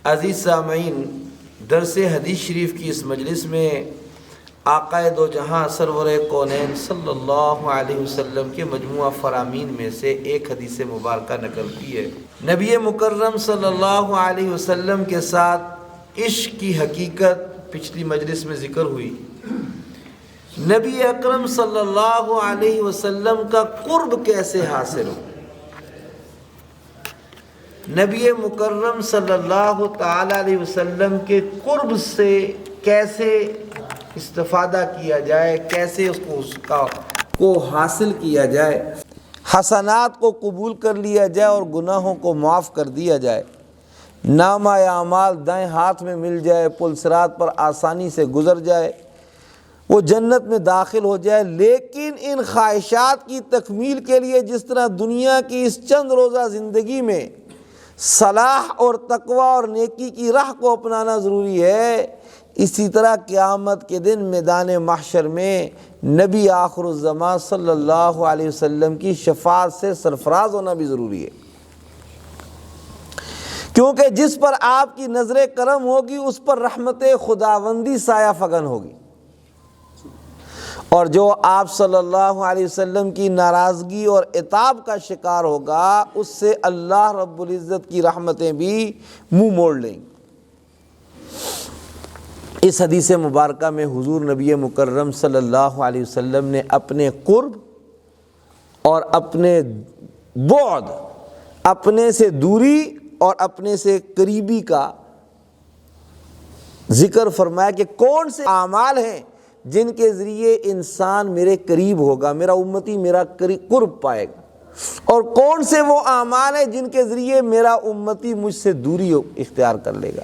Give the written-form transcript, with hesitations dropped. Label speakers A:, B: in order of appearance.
A: عزیز سامعین، درس حدیث شریف کی اس مجلس میں آقا دو جہاں سرور کونین صلی اللہ علیہ وسلم کے مجموعہ فرامین میں سے ایک حدیث مبارکہ نقل کی ہے۔ نبی مکرم صلی اللہ علیہ وسلم کے ساتھ عشق کی حقیقت پچھلی مجلس میں ذکر ہوئی۔ نبی اکرم صلی اللہ علیہ وسلم کا قرب کیسے حاصل ہو، نبی مکرم صلی اللہ تعالی علیہ وسلم کے قرب سے کیسے استفادہ کیا جائے، کیسے اس کو حاصل کیا جائے، حسنات کو قبول کر لیا جائے اور گناہوں کو معاف کر دیا جائے، نامہ اعمال دائیں ہاتھ میں مل جائے، پل صراط پر آسانی سے گزر جائے، وہ جنت میں داخل ہو جائے۔ لیکن ان خواہشات کی تکمیل کے لیے جس طرح دنیا کی اس چند روزہ زندگی میں صلاح اور تقوی اور نیکی کی راہ کو اپنانا ضروری ہے، اسی طرح قیامت کے دن میدان محشر میں نبی آخر الزمان صلی اللہ علیہ وسلم کی شفاعت سے سرفراز ہونا بھی ضروری ہے، کیونکہ جس پر آپ کی نظر کرم ہوگی اس پر رحمت خداوندی سایہ فگن ہوگی، اور جو آپ صلی اللہ علیہ وسلم کی ناراضگی اور عتاب کا شکار ہوگا اس سے اللہ رب العزت کی رحمتیں بھی منہ موڑ لیں گی۔ اس حدیث مبارکہ میں حضور نبی مکرم صلی اللہ علیہ وسلم نے اپنے قرب اور اپنے بعد، اپنے سے دوری اور اپنے سے قریبی کا ذکر فرمایا کہ کون سے اعمال ہیں جن کے ذریعے انسان میرے قریب ہوگا، میرا امتی میرا قرب پائے گا، اور کون سے وہ اعمال ہیں جن کے ذریعے میرا امتی مجھ سے دوری اختیار کر لے گا۔